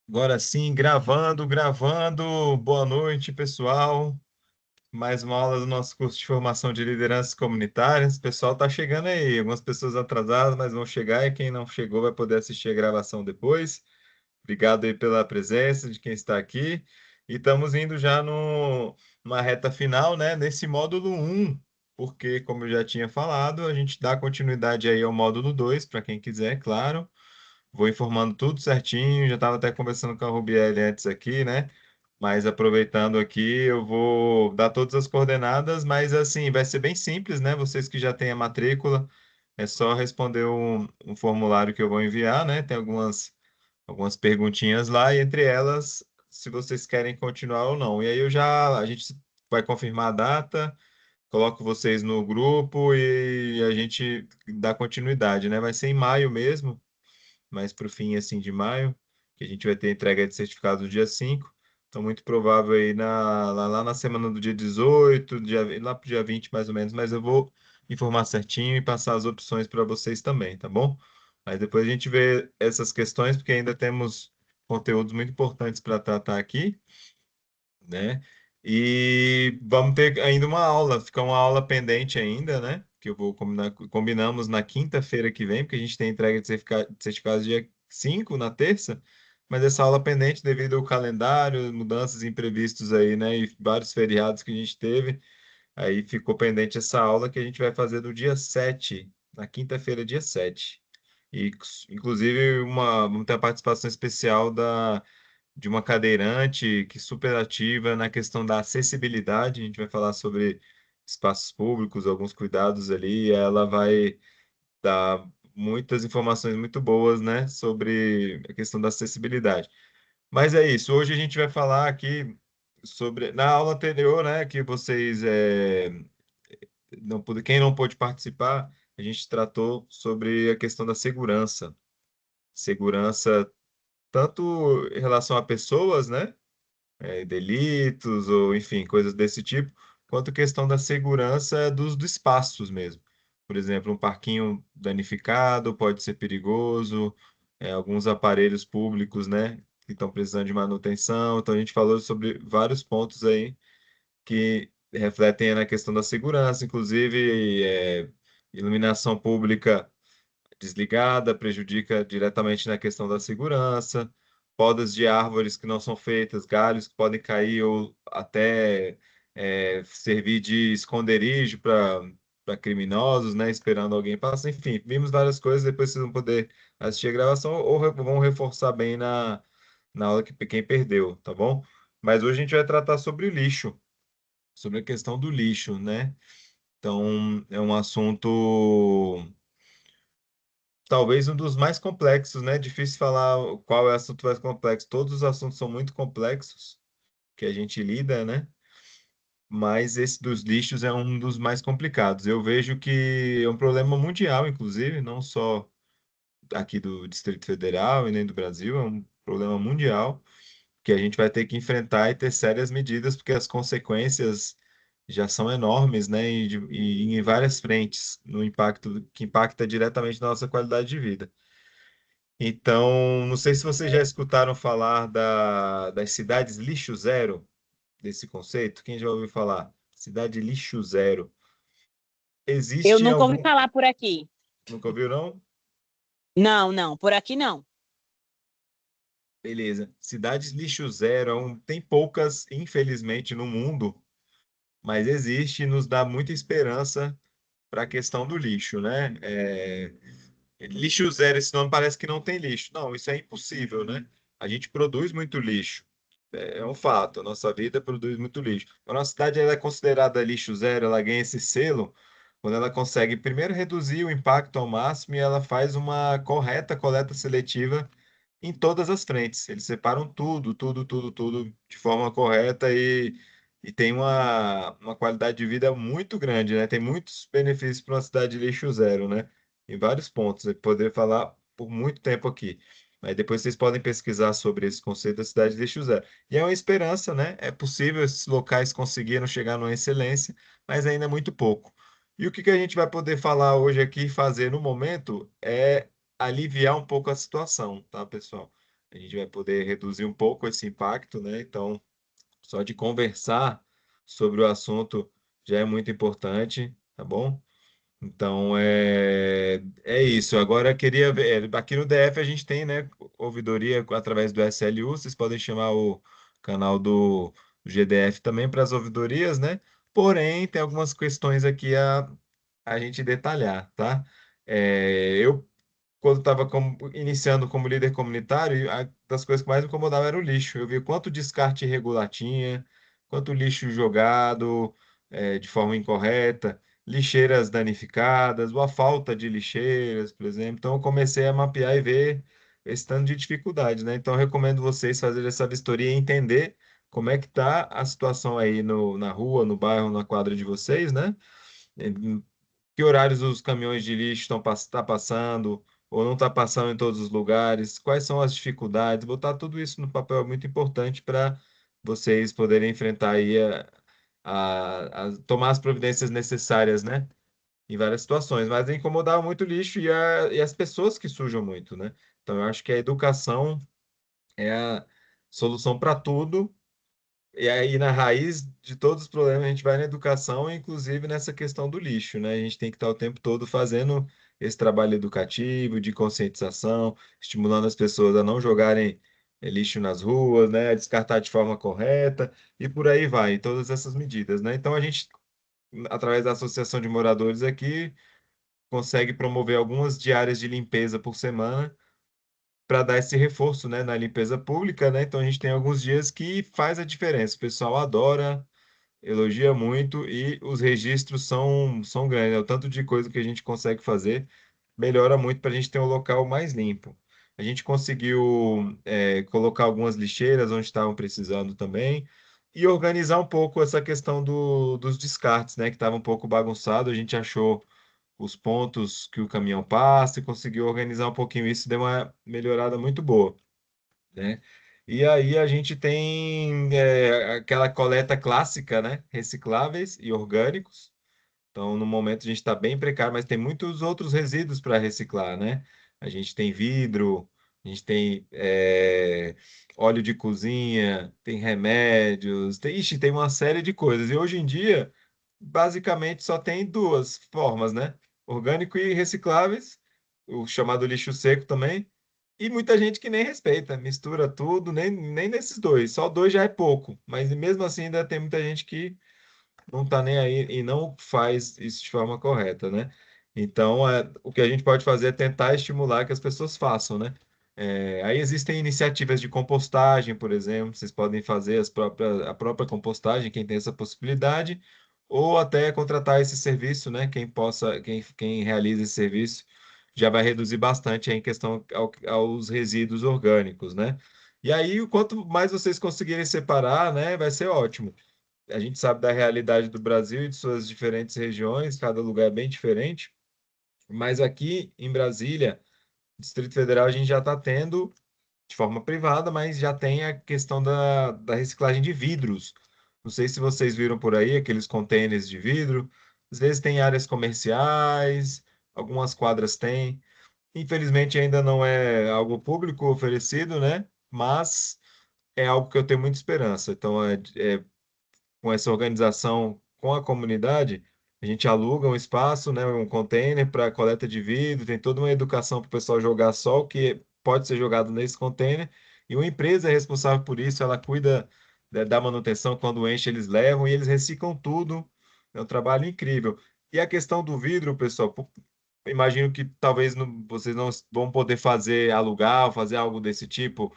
Agora sim, gravando, gravando. Boa noite, pessoal. Mais uma aula do nosso curso de formação de lideranças comunitárias. O pessoal está chegando aí. Algumas pessoas atrasadas, mas vão chegar e quem não chegou vai poder assistir a gravação depois. Obrigado aí pela presença de quem está aqui. E estamos indo já numa reta final, né? Nesse módulo um, porque, como eu já tinha falado, a gente dá continuidade aí ao módulo 2 para quem quiser, claro. Vou informando tudo certinho. Já estava até conversando com a Rubiele antes aqui, né? Mas aproveitando aqui, eu vou dar todas as coordenadas, mas assim, vai ser bem simples, né? Vocês que já têm a matrícula, é só responder um formulário que eu vou enviar, né? Tem algumas perguntinhas lá, e entre elas, se vocês querem continuar ou não. E aí a gente vai confirmar a data, coloco vocês no grupo e a gente dá continuidade, né? Vai ser em maio mesmo, mais para o fim assim de maio, que a gente vai ter entrega de certificado no dia 5. Então, muito provável aí lá na semana do dia 18, lá para o dia 20 mais ou menos, mas eu vou informar certinho e passar as opções para vocês também, tá bom? Aí depois a gente vê essas questões, porque ainda temos conteúdos muito importantes para tratar aqui, né? E vamos ter ainda uma aula, fica uma aula pendente ainda, né? Que eu vou combinar, combinamos na quinta-feira que vem, porque a gente tem entrega de certificados dia 5 na terça, mas essa aula pendente devido ao calendário, mudanças imprevistos aí, né? E vários feriados que a gente teve, aí ficou pendente essa aula que a gente vai fazer no dia 7 na quinta-feira, dia 7. E, inclusive, vamos ter a participação especial de uma cadeirante que super ativa na questão da acessibilidade. A gente vai falar sobre espaços públicos, alguns cuidados ali, e ela vai dar muitas informações muito boas, né, sobre a questão da acessibilidade. Mas é isso. Hoje a gente vai falar aqui sobre, na aula anterior, né, que vocês quem não pôde participar, a gente tratou sobre a questão da segurança. Segurança tanto em relação a pessoas, né? Delitos ou, enfim, coisas desse tipo, quanto questão da segurança dos espaços mesmo. Por exemplo, um parquinho danificado pode ser perigoso, alguns aparelhos públicos, né, que estão precisando de manutenção. Então, a gente falou sobre vários pontos aí que refletem na questão da segurança, inclusive, iluminação pública desligada, prejudica diretamente na questão da segurança, podas de árvores que não são feitas, galhos que podem cair ou até servir de esconderijo para criminosos, né, esperando alguém passar. Enfim, vimos várias coisas, depois vocês vão poder assistir a gravação ou vão reforçar bem na aula que quem perdeu, tá bom? Mas hoje a gente vai tratar sobre o lixo, sobre a questão do lixo, né? Então, é um assunto talvez um dos mais complexos, né? Difícil falar qual é o assunto mais complexo. Todos os assuntos são muito complexos que a gente lida, né? Mas esse dos lixos é um dos mais complicados. Eu vejo que é um problema mundial, inclusive, não só aqui do Distrito Federal e nem do Brasil, é um problema mundial que a gente vai ter que enfrentar e ter sérias medidas, porque as consequências já são enormes, né? E em várias frentes, no impacto que impacta diretamente na nossa qualidade de vida. Então, não sei se vocês já escutaram falar das cidades lixo zero, desse conceito. Quem já ouviu falar? Cidade lixo zero. Eu Existe nunca ouvi algum. falar por aqui. Nunca ouviu, não? Não, não, por aqui não. Beleza. Cidades lixo zero, tem poucas, infelizmente, no mundo, mas existe e nos dá muita esperança para a questão do lixo, né? Lixo zero, esse nome parece que não tem lixo. Não, isso é impossível, né? A gente produz muito lixo. É um fato, a nossa vida produz muito lixo. A nossa cidade ela é considerada lixo zero, ela ganha esse selo quando ela consegue primeiro reduzir o impacto ao máximo e ela faz uma correta coleta seletiva em todas as frentes. Eles separam tudo, tudo, tudo, tudo de forma correta e tem uma qualidade de vida muito grande, né? Tem muitos benefícios para uma cidade de lixo zero, né? Em vários pontos. Eu poderia falar por muito tempo aqui. Mas depois vocês podem pesquisar sobre esse conceito da cidade de lixo zero. E é uma esperança, né? É possível esses locais conseguiram chegar numa excelência, mas ainda é muito pouco. E o que que a gente vai poder falar hoje aqui e fazer no momento é aliviar um pouco a situação, tá, pessoal? a gente vai poder reduzir um pouco esse impacto, né? Então, só de conversar sobre o assunto já é muito importante, tá bom? Então, é isso. Agora, eu queria ver, aqui no DF a gente tem, né, ouvidoria através do SLU, vocês podem chamar o canal do GDF também para as ouvidorias, né? Porém, tem algumas questões aqui a gente detalhar, tá? Eu quando estava iniciando como líder comunitário, das coisas que mais me incomodavam era o lixo. Eu via quanto descarte irregular tinha, quanto lixo jogado de forma incorreta, lixeiras danificadas, ou a falta de lixeiras, por exemplo. Então, eu comecei a mapear e ver esse tanto de dificuldade, né? Então, eu recomendo vocês fazerem essa vistoria e entender como é que está a situação aí na rua, no bairro, na quadra de vocês, né? Que horários os caminhões de lixo tá passando ou não está passando em todos os lugares, quais são as dificuldades, botar tudo isso no papel é muito importante para vocês poderem enfrentar aí tomar as providências necessárias, né? Em várias situações, mas incomodava muito o lixo e as pessoas que sujam muito, né? Então eu acho que a educação é a solução para tudo e aí, na raiz de todos os problemas, a gente vai na educação, inclusive nessa questão do lixo, né? A gente tem que estar o tempo todo fazendo esse trabalho educativo, de conscientização, estimulando as pessoas a não jogarem lixo nas ruas, né? A descartar de forma correta, e por aí vai, todas essas medidas, né? Então, a gente, através da Associação de Moradores aqui, consegue promover algumas diárias de limpeza por semana, para dar esse reforço, né, na limpeza pública, né? Então, a gente tem alguns dias que faz a diferença. O pessoal adora, elogia muito e os registros são grandes, né? O tanto de coisa que a gente consegue fazer melhora muito para a gente ter um local mais limpo. A gente conseguiu colocar algumas lixeiras onde estavam precisando também e organizar um pouco essa questão dos descartes, né? Que estava um pouco bagunçado. A gente achou os pontos que o caminhão passa e conseguiu organizar um pouquinho isso, deu uma melhorada muito boa, né? E aí a gente tem aquela coleta clássica, né? Recicláveis e orgânicos. Então, no momento a gente está bem precário, mas tem muitos outros resíduos para reciclar, né? A gente tem vidro, a gente tem óleo de cozinha, tem remédios, tem uma série de coisas. E hoje em dia, basicamente só tem duas formas, né? Orgânico e recicláveis, o chamado lixo seco também. E muita gente que nem respeita, mistura tudo, nem nesses dois, só dois já é pouco, mas mesmo assim ainda tem muita gente que não está nem aí e não faz isso de forma correta, né? Então, o que a gente pode fazer é tentar estimular que as pessoas façam, né? Aí existem iniciativas de compostagem, por exemplo, vocês podem fazer a própria compostagem, quem tem essa possibilidade, ou até contratar esse serviço, né? Quem realiza esse serviço já vai reduzir bastante aí em questão aos resíduos orgânicos, né? E aí, o quanto mais vocês conseguirem separar, né, vai ser ótimo. A gente sabe da realidade do Brasil e de suas diferentes regiões, cada lugar é bem diferente, mas aqui em Brasília, Distrito Federal, a gente já está tendo de forma privada, mas já tem a questão da reciclagem de vidros. Não sei se vocês viram por aí aqueles contêineres de vidro. Às vezes tem áreas comerciais, algumas quadras têm. Infelizmente ainda não é algo público oferecido, né? Mas é algo que eu tenho muita esperança. Então, com essa organização com a comunidade, a gente aluga um espaço, né, um container para coleta de vidro, tem toda uma educação para o pessoal jogar só o que pode ser jogado nesse container, e uma empresa é responsável por isso, ela cuida da manutenção, quando enche eles levam e eles reciclam tudo, é um trabalho incrível. E a questão do vidro, pessoal, imagino que talvez vocês não vão poder alugar, ou fazer algo desse tipo,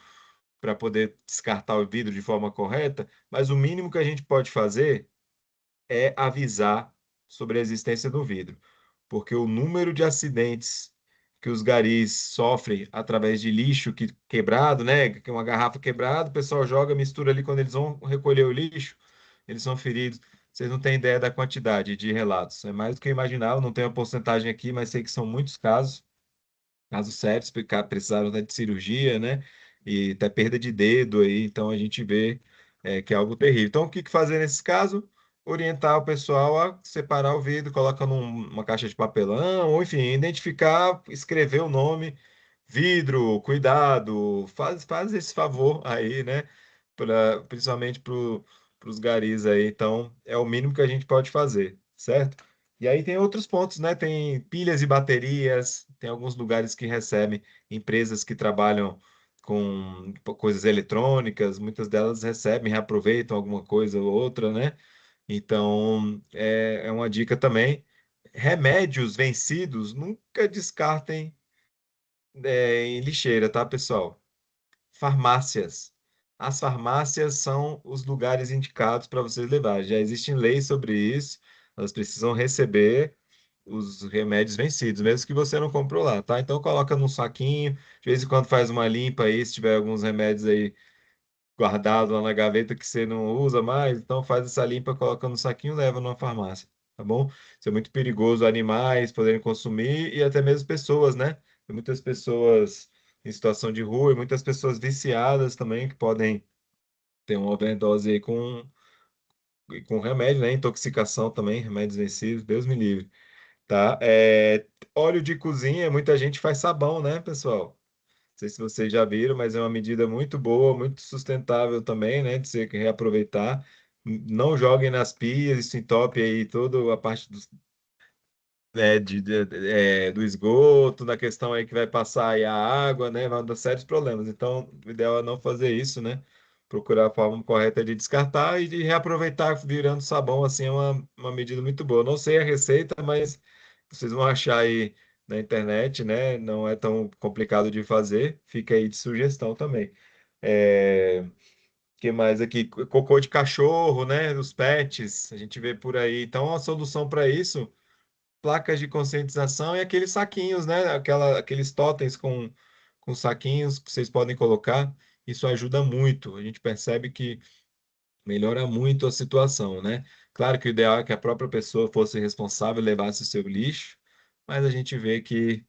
para poder descartar o vidro de forma correta, mas o mínimo que a gente pode fazer é avisar sobre a existência do vidro, porque o número de acidentes que os garis sofrem através de lixo quebrado, né, que é uma garrafa quebrada, o pessoal joga, mistura ali quando eles vão recolher o lixo, eles são feridos. Vocês não têm ideia da quantidade de relatos. É mais do que eu imaginava, não tenho a porcentagem aqui, mas sei que são muitos casos sérios, precisaram até de cirurgia, né? E até perda de dedo aí, então a gente vê que é algo terrível. Então, o que fazer nesse caso? Orientar o pessoal a separar o vidro, coloca numa caixa de papelão, ou enfim, identificar, escrever o nome, vidro, cuidado, faz esse favor aí, né? Principalmente para os garis aí. Então, é o mínimo que a gente pode fazer, certo? E aí tem outros pontos, né? Tem pilhas e baterias, tem alguns lugares que recebem empresas que trabalham com coisas eletrônicas, muitas delas recebem, reaproveitam alguma coisa ou outra, né? Então, é uma dica também. Remédios vencidos, nunca descartem em lixeira, tá, pessoal? Farmácias. As farmácias são os lugares indicados para vocês levarem. Já existem leis sobre isso. Elas precisam receber os remédios vencidos, mesmo que você não comprou lá, tá? Então coloca num saquinho, de vez em quando faz uma limpa aí, se tiver alguns remédios aí guardado lá na gaveta que você não usa mais, então faz essa limpa, coloca no saquinho e leva numa farmácia, tá bom? Isso é muito perigoso, animais poderem consumir e até mesmo pessoas, né? Tem muitas pessoas em situação de rua e muitas pessoas viciadas também que podem ter uma overdose aí com remédio, né? Intoxicação também, remédios vencidos, Deus me livre, tá? Óleo de cozinha, muita gente faz sabão, né, pessoal? Não sei se vocês já viram, mas é uma medida muito boa, muito sustentável também, né? De você reaproveitar. Não joguem nas pias, isso entope aí toda a parte do esgoto, na questão aí que vai passar aí a água, né? Vai dar sérios problemas. Então, o ideal é não fazer isso, né? Procurar a forma correta de descartar e de reaproveitar virando sabão, assim, é uma medida muito boa. Não sei a receita, mas vocês vão achar aí na internet, né? Não é tão complicado de fazer. Fica aí de sugestão também. Que mais aqui? Cocô de cachorro, né? Os pets, a gente vê por aí. Então, a solução para isso placas de conscientização e aqueles saquinhos, né? Aqueles totens com saquinhos que vocês podem colocar. Isso ajuda muito. A gente percebe que melhora muito a situação, né? Claro que o ideal é que a própria pessoa fosse responsável e levasse o seu lixo, mas a gente vê que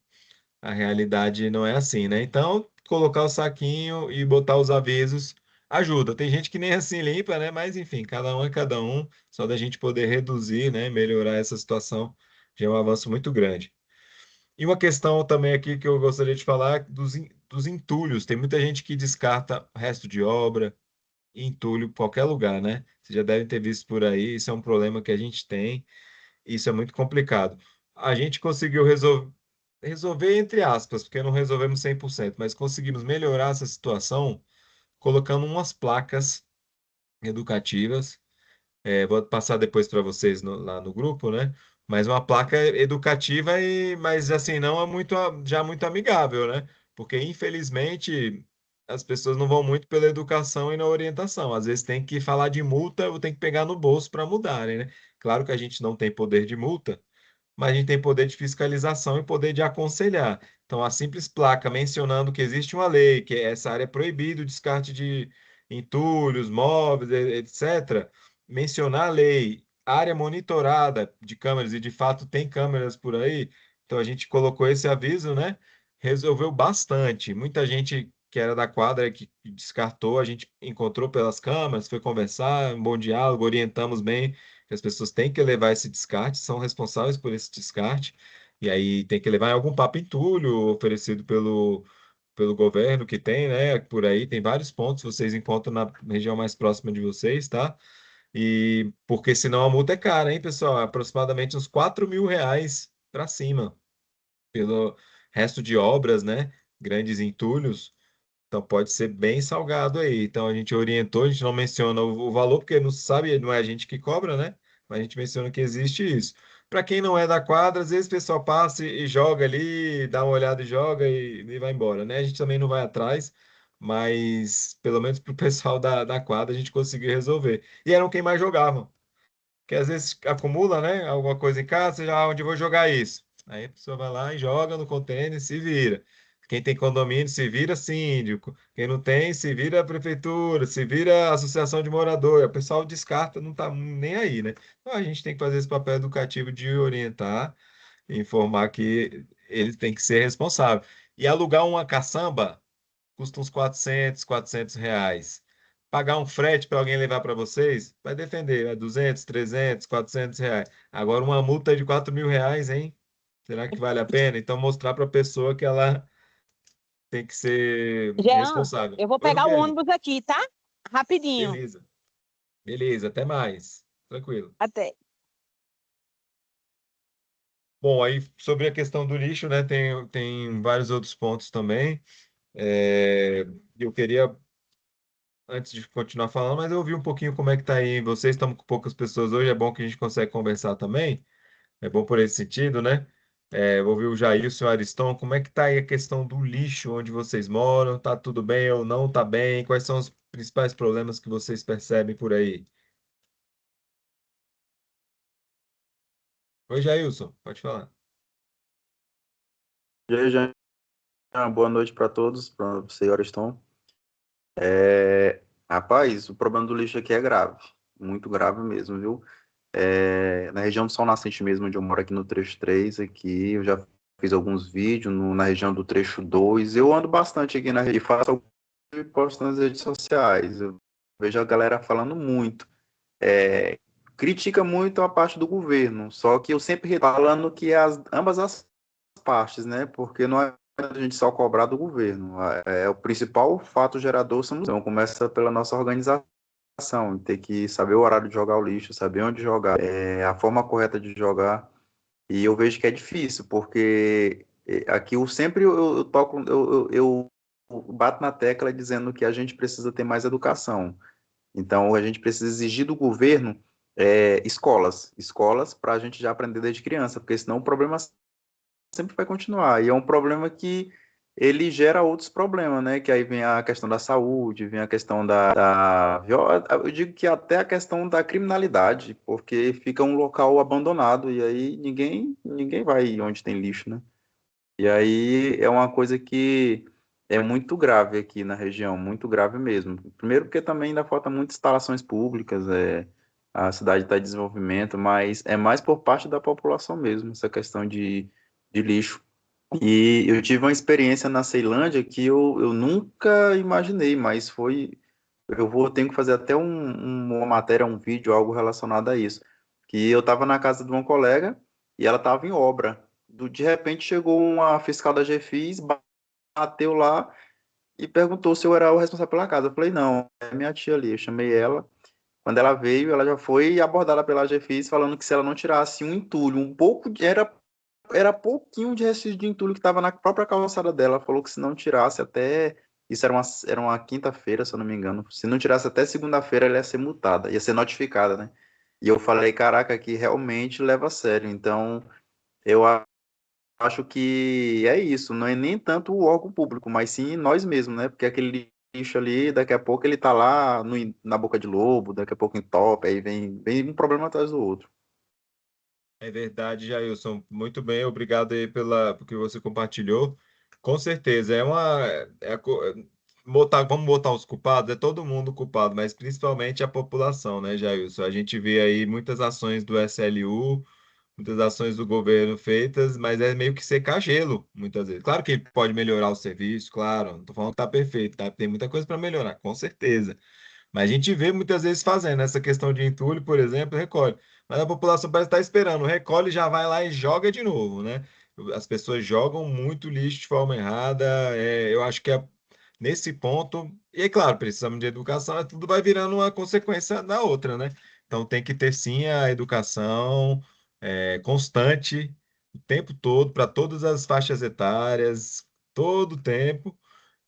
a realidade não é assim, né? Então, colocar o saquinho e botar os avisos ajuda. Tem gente que nem assim limpa, né? Mas enfim, cada um é cada um. Só da gente poder reduzir, né? Melhorar essa situação já é um avanço muito grande. E uma questão também aqui que eu gostaria de falar é dos entulhos. Tem muita gente que descarta resto de obra, entulho, em qualquer lugar, né? Vocês já devem ter visto por aí. Isso é um problema que a gente tem. Isso é muito complicado. A gente conseguiu resolver entre aspas, porque não resolvemos 100%, mas conseguimos melhorar essa situação colocando umas placas educativas. Vou passar depois para vocês lá no grupo, né? Mas uma placa educativa mas assim não é muito já muito amigável, né? Porque infelizmente as pessoas não vão muito pela educação e na orientação. Às vezes tem que falar de multa ou tem que pegar no bolso para mudarem, né? Claro que a gente não tem poder de multa, mas a gente tem poder de fiscalização e poder de aconselhar. Então, a simples placa mencionando que existe uma lei, que essa área é proibido o descarte de entulhos, móveis, etc. Mencionar a lei, área monitorada de câmeras, e de fato tem câmeras por aí, então a gente colocou esse aviso, né? Resolveu bastante. Muita gente que era da quadra que descartou, a gente encontrou pelas câmeras, foi conversar, um bom diálogo, orientamos bem que as pessoas têm que levar esse descarte, são responsáveis por esse descarte, e aí tem que levar em algum papo entulho oferecido pelo governo que tem, né? Por aí tem vários pontos, vocês encontram na região mais próxima de vocês, tá? E porque senão a multa é cara, hein, pessoal? É aproximadamente uns R$ 4.000 para cima, pelo resto de obras, né? Grandes entulhos. Então pode ser bem salgado aí. Então a gente orientou, a gente não menciona o valor, porque não sabe, não é a gente que cobra, né? Mas a gente menciona que existe isso. Para quem não é da quadra, às vezes o pessoal passa e joga ali, dá uma olhada e joga e vai embora, né? A gente também não vai atrás, mas pelo menos para o pessoal da quadra a gente conseguiu resolver. E eram quem mais jogavam que às vezes acumula, né? Alguma coisa em casa, já onde eu vou jogar isso. Aí a pessoa vai lá e joga no container, e se vira. Quem tem condomínio se vira síndico. Quem não tem, se vira a prefeitura, se vira a associação de morador. O pessoal descarta, não tá nem aí, né? Então a gente tem que fazer esse papel educativo de orientar, informar que eles têm que ser responsáveis. E alugar uma caçamba custa uns R$ 400 Pagar um frete para alguém levar para vocês, vai defender, é 200, 300, R$ 400. Agora uma multa de R$ 4.000, hein? Será que vale a pena? Então mostrar para a pessoa que ela tem que ser Jean, responsável. eu vou Oi, pegar o Rubiane. ônibus aqui, tá? Rapidinho. Beleza. Beleza, até mais. Tranquilo. Até. Bom, aí sobre a questão do lixo, né, tem vários outros pontos também. Eu queria, antes de continuar falando, mas eu ouvi um pouquinho como é que tá aí. Vocês estão com poucas pessoas hoje, é bom que a gente consegue conversar também. É bom por esse sentido, né? Vou ouvir o Jailson e o Ariston, como é que tá aí a questão do lixo onde vocês moram? Tá tudo bem ou não tá bem? Quais são os principais problemas que vocês percebem por aí? Oi, Jailson, pode falar. E aí, Jean, boa noite para todos, para você, Ariston. Rapaz, o problema do lixo aqui é grave, muito grave mesmo, viu? Na região do Sol Nascente mesmo, onde eu moro aqui no trecho 3, aqui, eu já fiz alguns vídeos na região do trecho 2. Eu ando bastante aqui na região e faço alguns posts nas redes sociais. Eu vejo a galera falando muito. Critica muito a parte do governo, só que eu sempre falando que ambas as partes, né? Porque não é a gente só cobrar do governo. O principal fato gerador somos nós. Então começa pela nossa organização, ter que saber o horário de jogar o lixo, saber onde jogar, a forma correta de jogar. E eu vejo que é difícil, porque aqui eu toco, eu bato na tecla dizendo que a gente precisa ter mais educação. Então a gente precisa exigir do governo escolas para a gente já aprender desde criança, porque senão o problema sempre vai continuar. E é um problema que ele gera outros problemas, né? Que aí vem a questão da saúde, vem a questão eu digo que até a questão da criminalidade, porque fica um local abandonado e aí ninguém vai onde tem lixo, né? E aí é uma coisa que é muito grave aqui na região, muito grave mesmo. Primeiro porque também ainda falta muitas instalações públicas, a cidade está em desenvolvimento, mas é mais por parte da população mesmo, essa questão de lixo. E eu tive uma experiência na Ceilândia que eu nunca imaginei, mas foi. Tenho que fazer até uma matéria, um vídeo, algo relacionado a isso. Que eu estava na casa de uma colega e ela estava em obra. De repente chegou uma fiscal da GFIS, bateu lá e perguntou se eu era o responsável pela casa. Eu falei, não, é minha tia ali. Eu chamei ela. Quando ela veio, ela já foi abordada pela GFIS falando que se ela não tirasse um entulho, era pouquinho de resíduo de entulho que estava na própria calçada dela. Ela falou que se não tirasse até. Isso era uma quinta-feira, se eu não me engano. Se não tirasse até segunda-feira, ela ia ser multada, ia ser notificada, né? E eu falei, caraca, que realmente leva a sério. Então, eu acho que é isso. Não é nem tanto o órgão público, mas sim nós mesmos, né? Porque aquele lixo ali, daqui a pouco ele tá lá na boca de lobo, daqui a pouco entope, aí vem um problema atrás do outro. É verdade, Jailson. Muito bem, obrigado aí porque você compartilhou. Com certeza, vamos botar os culpados, é todo mundo culpado, mas principalmente a população, né, Jailson? A gente vê aí muitas ações do SLU, muitas ações do governo feitas, mas é meio que secar gelo, muitas vezes. Claro que pode melhorar o serviço, claro, não estou falando que está perfeito, tá? Tem muita coisa para melhorar, com certeza. Mas a gente vê muitas vezes fazendo essa questão de entulho, por exemplo, recolhe. Mas a população parece estar esperando, recolhe, já vai lá e joga de novo, né? As pessoas jogam muito lixo de forma errada. Eu acho que nesse ponto, e é claro, precisamos de educação, mas tudo vai virando uma consequência da outra, né? Então tem que ter sim a educação constante, o tempo todo, para todas as faixas etárias, todo o tempo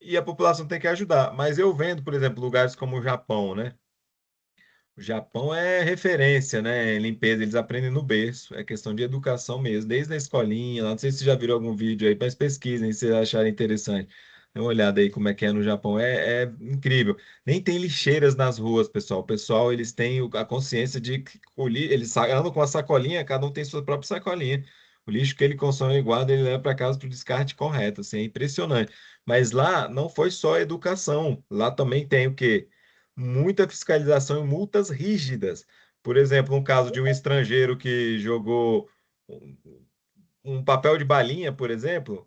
e a população tem que ajudar. Mas eu vendo, por exemplo, lugares como o Japão, né? O Japão é referência, né? Em limpeza, eles aprendem no berço, é questão de educação mesmo, desde a escolinha, lá, não sei se vocês já viram algum vídeo aí, mas pesquisem se vocês acharem interessante. Dê uma olhada aí como é que é no Japão, é incrível. Nem tem lixeiras nas ruas, pessoal. O pessoal, eles têm a consciência de que eles andam com a sacolinha, cada um tem sua própria sacolinha. O lixo que ele consome e guarda, ele leva para casa para o descarte correto, assim, é impressionante. Mas lá não foi só educação, lá também tem o quê? Muita fiscalização e multas rígidas. Por exemplo, um caso de um estrangeiro que jogou um um papel de balinha, por exemplo,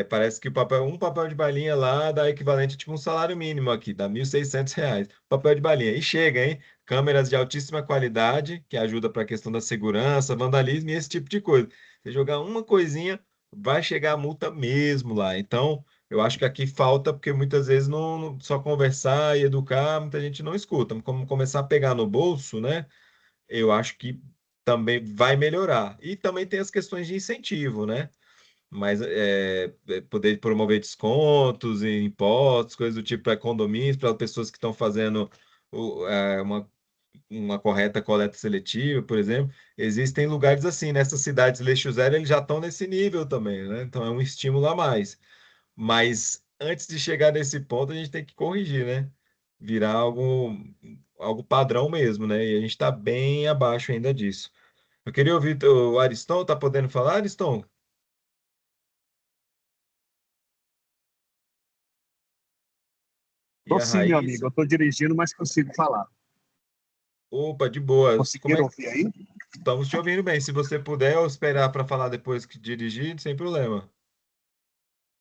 parece que um papel de balinha lá dá equivalente a tipo um salário mínimo aqui, dá R$ 1.600. Papel de balinha. E chega, hein? Câmeras de altíssima qualidade, que ajuda para a questão da segurança, vandalismo e esse tipo de coisa. Você jogar uma coisinha, vai chegar a multa mesmo lá. Então, Eu acho que aqui falta, porque muitas vezes só conversar e educar, muita gente não escuta. Como começar a pegar no bolso, né? Eu acho que também vai melhorar. E também tem as questões de incentivo, né? Mas poder promover descontos em impostos, coisas do tipo para condomínios, para pessoas que estão fazendo uma correta coleta seletiva, por exemplo. Existem lugares assim, nessas cidades Leixo Zero, eles já estão nesse nível também, né? Então é um estímulo a mais. Mas antes de chegar nesse ponto, a gente tem que corrigir, né? Virar algo padrão mesmo, né? E a gente está bem abaixo ainda disso. Eu queria ouvir o Ariston, tá podendo falar, Ariston? E Tô a sim, meu amigo. Raíssa? Eu tô dirigindo, mas consigo falar. Opa, de boa. Como é Conseguiram que ouvir aí? estamos te ouvindo bem? Se você puder ou esperar para falar depois que dirigir, sem problema.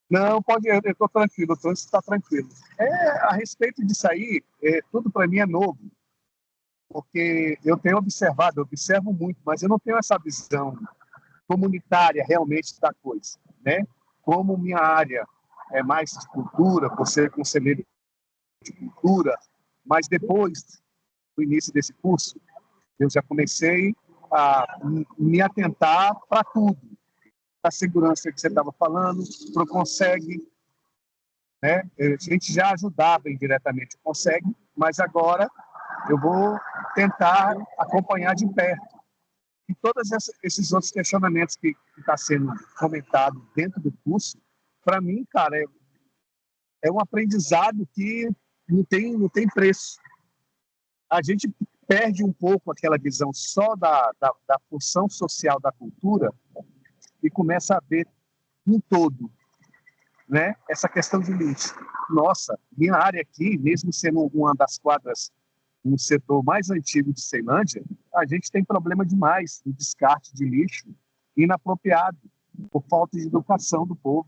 Não, pode, eu tô tranquilo, o trânsito está tranquilo. A respeito disso aí, tudo para mim é novo, porque eu tenho observado, eu observo muito, mas eu não tenho essa visão comunitária realmente da coisa, né? Como minha área é mais de cultura, por ser conselheiro de cultura, mas depois do início desse curso, eu já comecei a me atentar para tudo, a segurança que você estava falando, para o Consegue, né? A gente já ajudava indiretamente o Consegue, mas agora eu vou tentar acompanhar de perto. E todos esses outros questionamentos que está sendo comentado dentro do curso, para mim, cara, é um aprendizado que não tem preço. A gente perde um pouco aquela visão só da função social da cultura e começa a ver um todo, né? Essa questão de lixo. Nossa, minha área aqui, mesmo sendo uma das quadras no setor mais antigo de Ceilândia, a gente tem problema demais de descarte de lixo inapropriado por falta de educação do povo.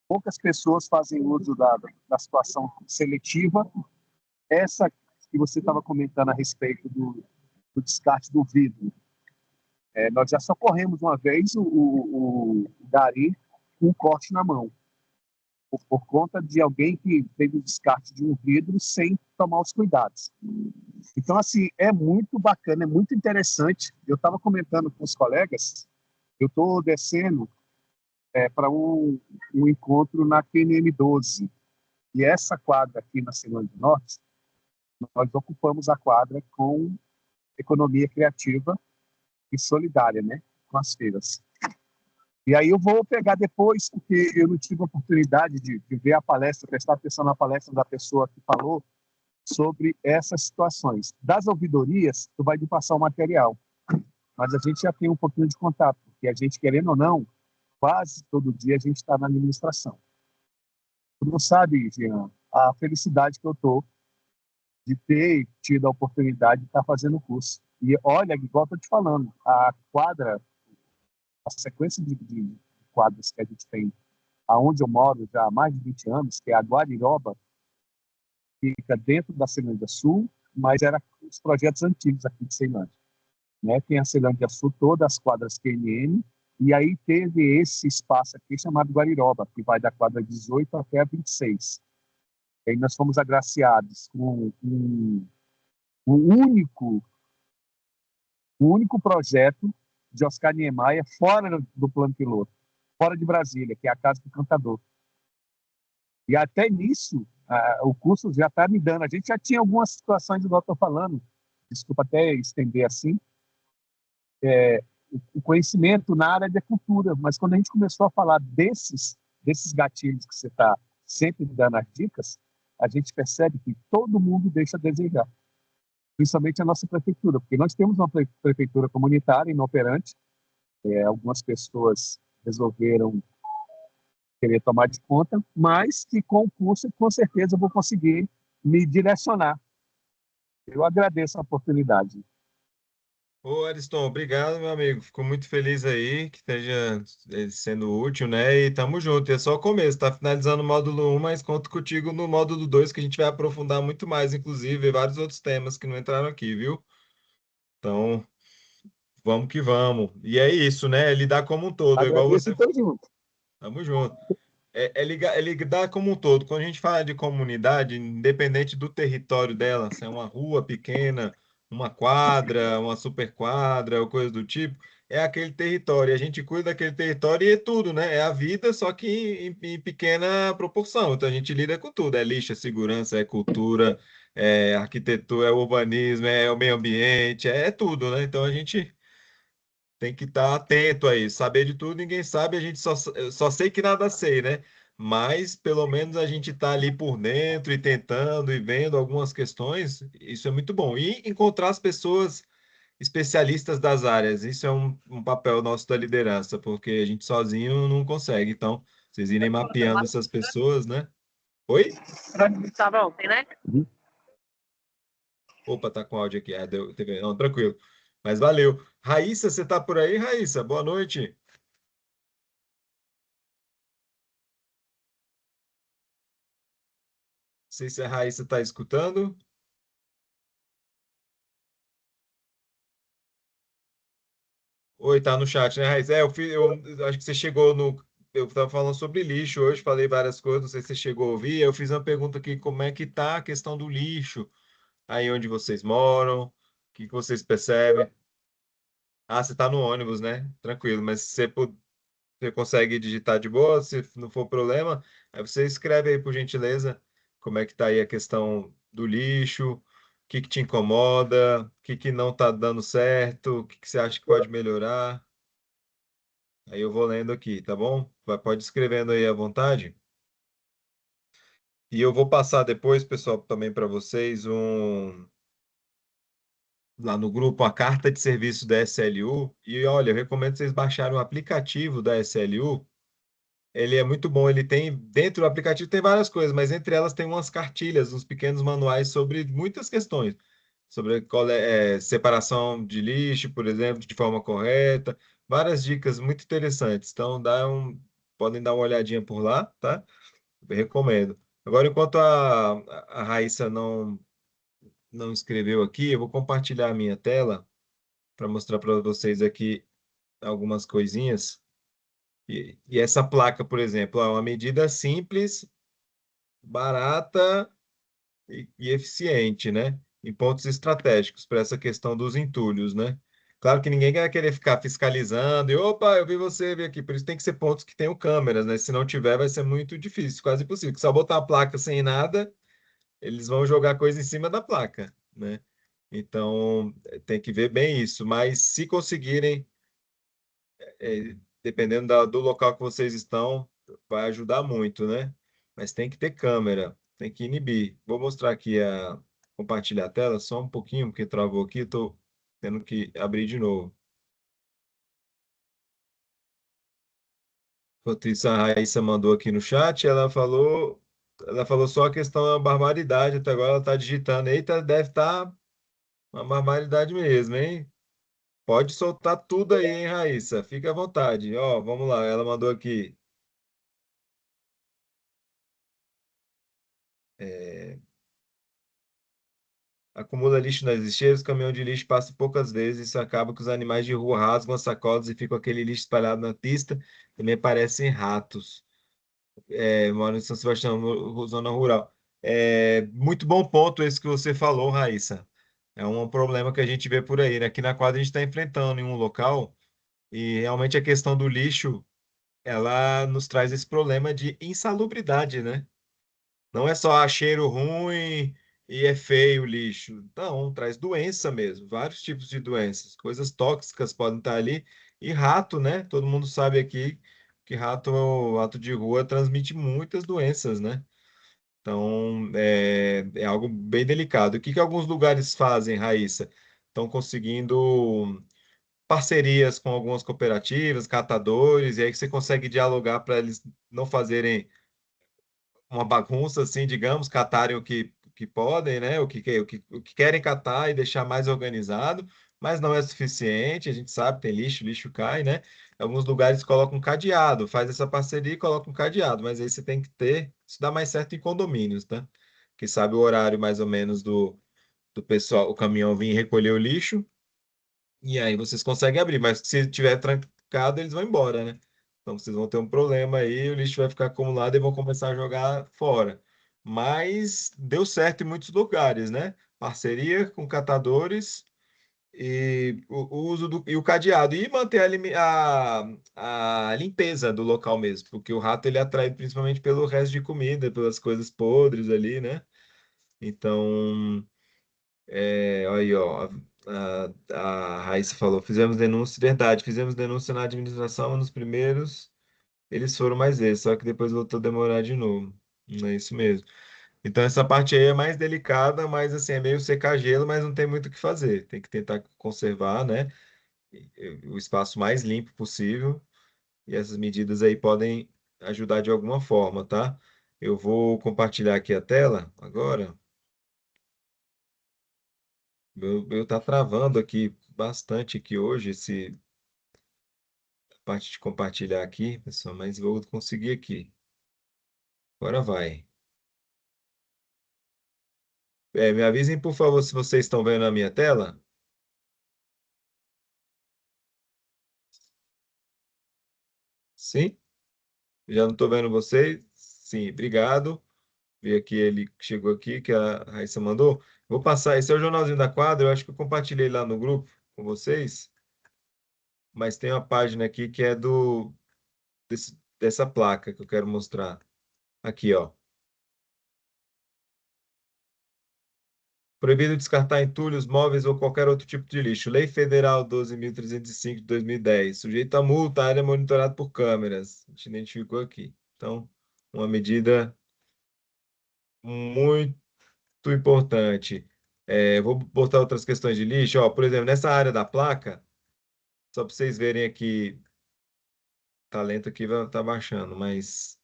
Poucas pessoas fazem uso da situação seletiva. Essa que você estava comentando a respeito do descarte do vidro. Nós já socorremos uma vez o Gari com um corte na mão por conta de alguém que teve o descarte de um vidro sem tomar os cuidados. Então, assim, é muito bacana, é muito interessante. Eu estava comentando com os colegas, eu estou descendo para um encontro na QNM 12, e essa quadra aqui na Ceilândia do Norte, nós ocupamos a quadra com economia criativa e solidária, né, com as feiras. E aí eu vou pegar depois, porque eu não tive a oportunidade de ver a palestra, prestar atenção na palestra da pessoa que falou sobre essas situações. Das ouvidorias, tu vai me passar o material, mas a gente já tem um pouquinho de contato, porque a gente, querendo ou não, quase todo dia a gente está na administração. Tu não sabe, Jean, a felicidade que eu estou de ter tido a oportunidade de estar fazendo o curso. E olha, igual eu estou te falando, a quadra, a sequência de quadras que a gente tem aonde eu moro já há mais de 20 anos, que é a Guariroba, fica dentro da Ceilândia Sul, mas era os projetos antigos aqui de Ceilândia, né? Tem a Ceilândia Sul, todas as quadras QNN, e aí teve esse espaço aqui chamado Guariroba, que vai da quadra 18 até a 26. E aí nós fomos agraciados com um único, um único projeto de Oscar Niemeyer fora do plano piloto, fora de Brasília, que é a Casa do Cantador. E até nisso, o curso já está me dando. A gente já tinha algumas situações, igual eu estou falando, desculpa até estender assim, o conhecimento na área da cultura, mas quando a gente começou a falar desses gatilhos que você está sempre dando as dicas, a gente percebe que todo mundo deixa a desejar, principalmente a nossa prefeitura, porque nós temos uma prefeitura comunitária inoperante, algumas pessoas resolveram querer tomar de conta, mas que com o curso, com certeza, eu vou conseguir me direcionar. Eu agradeço a oportunidade. Ô, Ariston, obrigado, meu amigo. Fico muito feliz aí que esteja sendo útil, né? E tamo junto. E é só o começo, tá finalizando o módulo 1, mas conto contigo no módulo 2, que a gente vai aprofundar muito mais, inclusive, e vários outros temas que não entraram aqui, viu? Então, vamos que vamos. E é isso, né? Lidar como um todo, igual Agradeço você. e estou junto. Tamo junto. É lidar como um todo. Quando a gente fala de comunidade, independente do território dela, se é uma rua pequena, uma quadra, uma super quadra, ou coisa do tipo, é aquele território. A gente cuida daquele território e é tudo, né? É a vida, só que em pequena proporção. Então a gente lida com tudo. É lixo, é segurança, é cultura, é arquitetura, é urbanismo, é o meio ambiente, é tudo, né? Então a gente tem que estar atento a isso. Saber de tudo, ninguém sabe, a gente só sei que nada sei, né? Mas pelo menos a gente está ali por dentro e tentando e vendo algumas questões, isso é muito bom. E encontrar as pessoas especialistas das áreas, isso é um papel nosso da liderança, porque a gente sozinho não consegue. Então, vocês irem mapeando essas pessoas, né? Oi? Tá bom, tem, né? Opa, tá com áudio aqui. Não, tranquilo. Mas valeu. Raíssa, você tá por aí, Raíssa? Boa noite. Não sei se a Raíssa está escutando. Oi, tá no chat, né, Raíssa? Eu acho que você chegou no. Eu estava falando sobre lixo hoje, falei várias coisas, não sei se você chegou a ouvir. Eu fiz uma pergunta aqui, como é que tá a questão do lixo aí onde vocês moram? O que que vocês percebem? Ah, você está no ônibus, né? Tranquilo, mas se você consegue digitar de boa, se não for problema, aí você escreve aí, por gentileza, como é que tá aí a questão do lixo, o que que te incomoda, o que que não tá dando certo, o que que você acha que pode melhorar. Aí eu vou lendo aqui, tá bom? Pode escrevendo aí à vontade. E eu vou passar depois, pessoal, também para vocês lá no grupo a carta de serviço da SLU. E olha, eu recomendo vocês baixarem o aplicativo da SLU. Ele é muito bom. Ele tem, dentro do aplicativo tem várias coisas, mas entre elas tem umas cartilhas, uns pequenos manuais sobre muitas questões. Sobre separação de lixo, por exemplo, de forma correta. Várias dicas muito interessantes. Então, podem dar uma olhadinha por lá, tá? Eu recomendo. Agora, enquanto a Raíssa não escreveu aqui, eu vou compartilhar a minha tela para mostrar para vocês aqui algumas coisinhas. E essa placa, por exemplo, é uma medida simples, barata e eficiente, né? Em pontos estratégicos para essa questão dos entulhos, né? Claro que ninguém vai querer ficar fiscalizando e, opa, eu vi você vir aqui. Por isso tem que ser pontos que tenham câmeras, né? Se não tiver, vai ser muito difícil, quase impossível. Só botar a placa sem nada, eles vão jogar coisa em cima da placa, né? Então, tem que ver bem isso. Mas se conseguirem dependendo do local que vocês estão, vai ajudar muito, né? Mas tem que ter câmera, tem que inibir. Vou mostrar aqui compartilhar a tela só um pouquinho, porque travou aqui, estou tendo que abrir de novo. Enquanto isso, a Raíssa mandou aqui no chat, ela falou só a questão da barbaridade, até agora ela está digitando. Eita, deve estar uma barbaridade mesmo, hein? Pode soltar tudo aí, hein, Raíssa? Fica à vontade. Ó, vamos lá, ela mandou aqui. É, acumula lixo nas lixeiras, o caminhão de lixo passa poucas vezes, isso acaba que os animais de rua rasgam as sacolas e ficam aquele lixo espalhado na pista, também parecem ratos. Moro em São Sebastião, zona rural. Muito bom ponto esse que você falou, Raíssa. É um problema que a gente vê por aí, né? Aqui na quadra a gente está enfrentando em um local e realmente a questão do lixo, ela nos traz esse problema de insalubridade, né? Não é só cheiro ruim e é feio o lixo. Não, traz doença mesmo, vários tipos de doenças. Coisas tóxicas podem estar ali. E rato, né? Todo mundo sabe aqui que rato de rua transmite muitas doenças, né? Então, é algo bem delicado. O que que alguns lugares fazem, Raíssa? Estão conseguindo parcerias com algumas cooperativas, catadores, e aí você consegue dialogar para eles não fazerem uma bagunça, assim, digamos, catarem o que podem, né? O que querem catar e deixar mais organizado, mas não é suficiente. A gente sabe, tem lixo, lixo cai, né? Alguns lugares colocam um cadeado, faz essa parceria e coloca um cadeado, mas aí você tem que ter, isso dá mais certo em condomínios, tá? Que sabe o horário mais ou menos do pessoal, o caminhão vir recolher o lixo, e aí vocês conseguem abrir, mas se tiver trancado, eles vão embora, né? Então vocês vão ter um problema aí, o lixo vai ficar acumulado e vão começar a jogar fora. Mas deu certo em muitos lugares, né? Parceria com catadores e o uso e o cadeado e manter a limpeza do local mesmo, porque o rato ele é atraído principalmente pelo resto de comida, pelas coisas podres ali, né? Então, olha aí, ó, a Raíssa falou, fizemos denúncia, verdade, fizemos denúncia na administração, nos primeiros eles foram mais vezes, só que depois voltou a demorar de novo. É isso mesmo. Então essa parte aí é mais delicada, mas assim, é meio secar gelo, mas não tem muito o que fazer. Tem que tentar conservar, né, o espaço mais limpo possível, e essas medidas aí podem ajudar de alguma forma, tá? Eu vou compartilhar aqui a tela agora. Meu tá travando aqui bastante aqui hoje, esse parte de compartilhar aqui, pessoal, mas vou conseguir aqui. Agora vai. Me avisem, por favor, se vocês estão vendo a minha tela. Sim? Já não estou vendo vocês? Sim, obrigado. Vi aqui ele que chegou aqui, que a Raíssa mandou. Vou passar, esse é o Jornalzinho da Quadra, eu acho que eu compartilhei lá no grupo com vocês, mas tem uma página aqui que é dessa placa que eu quero mostrar. Aqui, ó. Proibido descartar entulhos, móveis ou qualquer outro tipo de lixo. Lei Federal 12.305 de 2010. Sujeito a multa, área monitorada por câmeras. A gente identificou aqui. Então, uma medida muito importante. Vou botar outras questões de lixo. Ó, por exemplo, nessa área da placa, só para vocês verem aqui, tá lento aqui, vai tá baixando, mas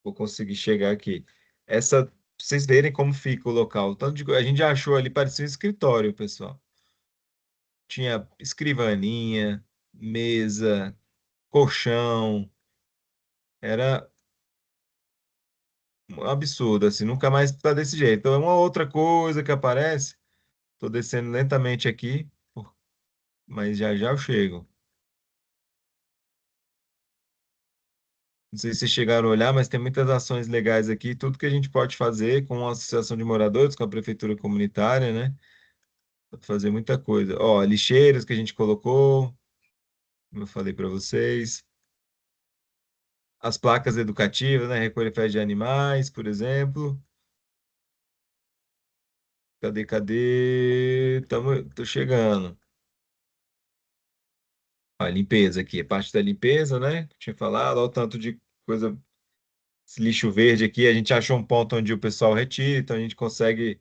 vou conseguir chegar aqui. Pra vocês verem como fica o local. A gente já achou ali, parecia um escritório, pessoal. Tinha escrivaninha, mesa, colchão. Era um absurdo, assim, nunca mais tá desse jeito. Então, é uma outra coisa que aparece. Tô descendo lentamente aqui, mas já já eu chego. Não sei se vocês chegaram a olhar, mas tem muitas ações legais aqui. Tudo que a gente pode fazer com a associação de moradores, com a prefeitura comunitária, né? Dá pra fazer muita coisa. Ó, lixeiras que a gente colocou, como eu falei para vocês. As placas educativas, né? Recolher fezes de animais, por exemplo. Cadê, cadê? Tô chegando. A limpeza aqui, a parte da limpeza, né? Tinha falado, olha o tanto de coisa, esse lixo verde aqui. A gente achou um ponto onde o pessoal retira, então a gente consegue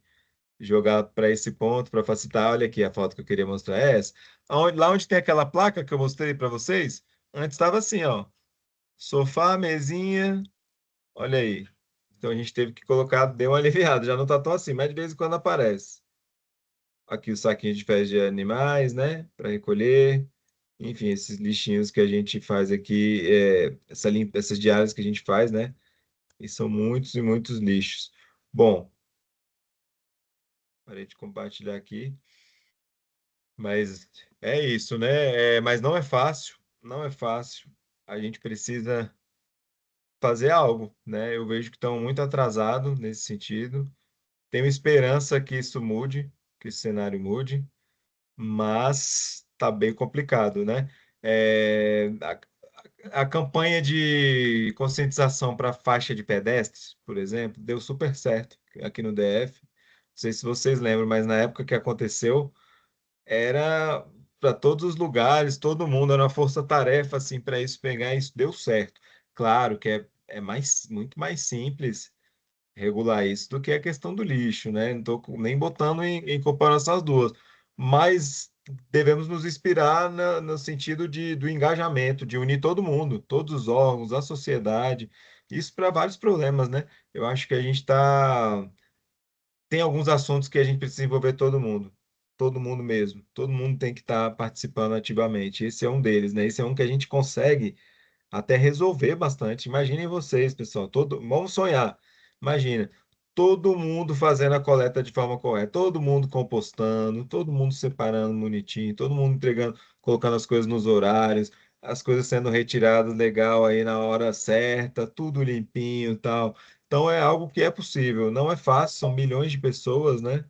jogar para esse ponto para facilitar. Olha aqui a foto que eu queria mostrar é essa. Lá onde tem aquela placa que eu mostrei para vocês, antes estava assim, ó, sofá, mesinha, olha aí. Então a gente teve que colocar, deu uma aliviada, já não tá tão assim, mas de vez em quando aparece. Aqui o saquinho de fezes de animais, né, para recolher. Enfim, esses lixinhos que a gente faz aqui, essas diárias que a gente faz, né? E são muitos e muitos lixos. Bom, parei de compartilhar aqui. Mas é isso, né? Mas não é fácil, não é fácil. A gente precisa fazer algo, né? Eu vejo que estão muito atrasados nesse sentido. Tenho esperança que isso mude, que esse cenário mude, mas está bem complicado, né? A campanha de conscientização para faixa de pedestres, por exemplo, deu super certo aqui no DF. Não sei se vocês lembram, mas na época que aconteceu era para todos os lugares, todo mundo, era uma força-tarefa assim para isso pegar, e isso deu certo. Claro que é muito mais simples regular isso do que a questão do lixo, né? Não estou nem botando em comparação as duas, mas devemos nos inspirar no sentido do engajamento, de unir todo mundo, todos os órgãos, a sociedade, isso para vários problemas, né? Eu acho que a gente está tem alguns assuntos que a gente precisa envolver todo mundo mesmo. Todo mundo tem que estar participando ativamente. Esse é um deles, né? Esse é um que a gente consegue até resolver bastante. Imaginem vocês, pessoal, vamos sonhar. Imagina, todo mundo fazendo a coleta de forma correta, todo mundo compostando, todo mundo separando bonitinho, todo mundo entregando, colocando as coisas nos horários. as coisas sendo retiradas legal aí na hora certa, tudo limpinho e tal. Então é algo que é possível. Não é fácil, são milhões de pessoas, né?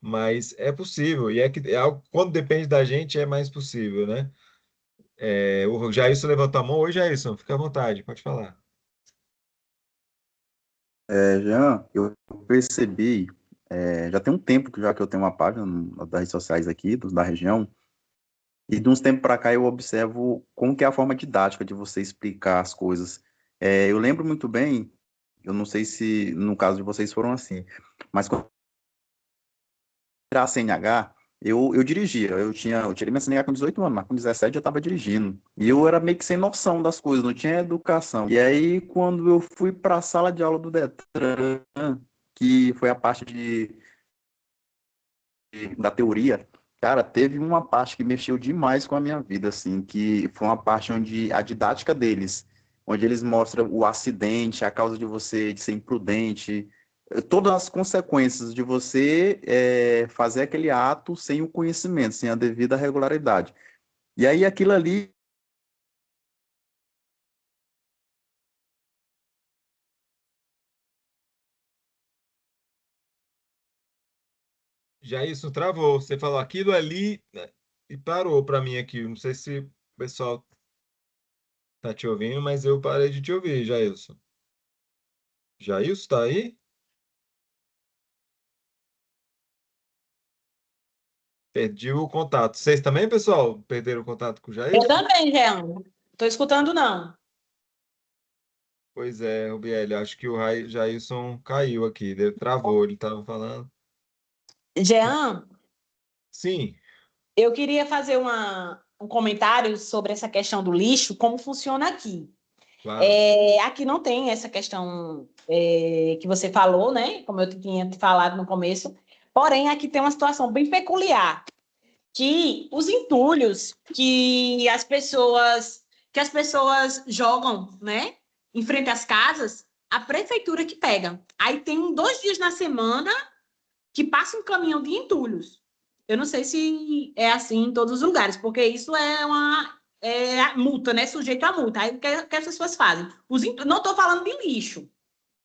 Mas é possível. E é algo, quando depende da gente, é mais possível, né? O Jailson levantou a mão. Oi, Jailson, fica à vontade, pode falar. Jean, eu percebi, já tem um tempo que eu tenho uma página das redes sociais aqui, da região, e de uns tempos para cá eu observo como que é a forma didática de você explicar as coisas. Eu lembro muito bem, eu não sei se no caso de vocês foram assim, mas quando eu era a CNH, eu dirigia, eu tirei minha CNH com 18 anos, mas com 17 eu estava dirigindo. E eu era meio que sem noção das coisas, não tinha educação. E aí, quando eu fui para a sala de aula do Detran, que foi a parte da teoria, cara, teve uma parte que mexeu demais com a minha vida, assim, que foi uma parte onde a didática deles, onde eles mostram o acidente, a causa de você de ser imprudente, todas as consequências de você fazer aquele ato sem o conhecimento, sem a devida regularidade. E aí aquilo ali. Jailson travou. Você falou aquilo ali, né, e parou para mim aqui. Não sei se o pessoal tá te ouvindo, mas eu parei de te ouvir, Jailson. Jailson, tá aí? Perdi o contato. Vocês também, pessoal, perderam o contato com o Eu Jailson? também, Jean. Tô escutando, não. Pois é, Rubiel, acho que o Jailson caiu aqui, travou, ele estava falando. Jean, Sim, eu queria fazer um comentário sobre essa questão do lixo, como funciona aqui. claro. Aqui não tem essa questão que você falou, né? Como eu tinha te falado no começo. Porém, aqui tem uma situação bem peculiar, que os entulhos que as pessoas jogam, né, em frente às casas, a prefeitura que pega. Aí tem 2 dias na semana que passa um caminhão de entulhos. Eu não sei se é assim em todos os lugares, porque isso é uma multa, né? Sujeito a multa. Aí o que as pessoas fazem? Não estou falando de lixo,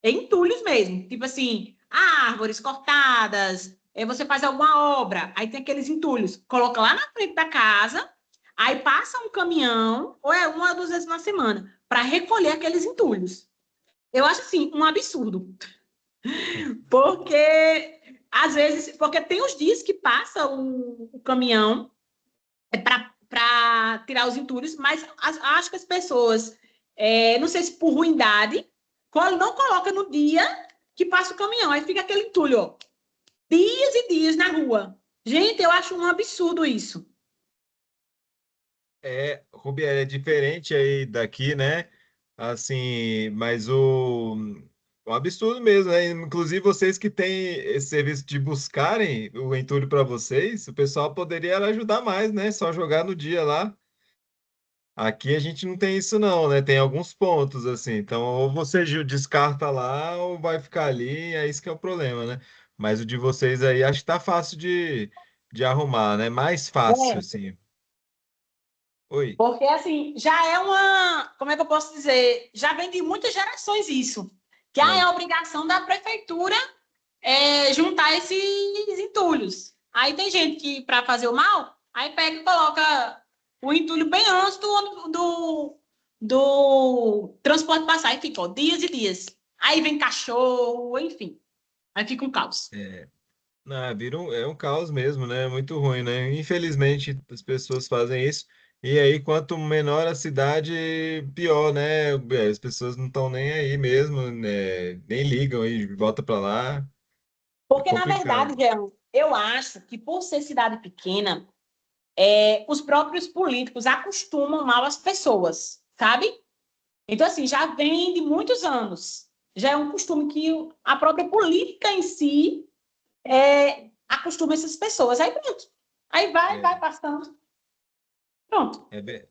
é entulhos mesmo. Tipo assim, árvores cortadas, você faz alguma obra, aí tem aqueles entulhos, coloca lá na frente da casa, aí passa um caminhão, ou é 1 ou 2 vezes na semana, para recolher aqueles entulhos. Eu acho assim, um absurdo. Porque, às vezes, porque tem os dias que passa o caminhão para tirar os entulhos, mas acho que as pessoas, não sei se por ruindade, não coloca no dia que passa o caminhão. Aí fica aquele entulho, ó, dias e dias na rua. Gente, eu acho um absurdo isso. Rubiel, é diferente aí daqui, né? Assim, mas um absurdo mesmo, né? Inclusive vocês que têm esse serviço de buscarem o entulho para vocês, o pessoal poderia ajudar mais, né? Só jogar no dia lá. Aqui a gente não tem isso não, né? Tem alguns pontos assim. Então, ou você descarta lá ou vai ficar ali, é isso que é o problema, né? Mas o de vocês aí acho que tá fácil de arrumar, né? Mais fácil, É, assim. Oi. porque, assim, já é uma. Como é que eu posso dizer? Já vem de muitas gerações isso. Que é É. a obrigação da prefeitura juntar esses entulhos. Aí tem gente que, para fazer o mal, aí pega e coloca o entulho bem antes do transporte passar. Aí fica, ó, dias e dias. Aí vem cachorro, enfim. Aí fica um caos. Não, é um caos mesmo, né? Muito ruim, né? Infelizmente, as pessoas fazem isso. E aí, quanto menor a cidade, pior, né? As pessoas não estão nem aí mesmo, né? Nem ligam e volta para lá. É Porque, na verdade, complicado. Jean, eu acho que por ser cidade pequena, os próprios políticos acostumam mal as pessoas, sabe? Então, assim, já vem de muitos anos. Já é um costume que a própria política em si acostuma essas pessoas. Aí pronto. Aí vai É, passando. Pronto. é, ve-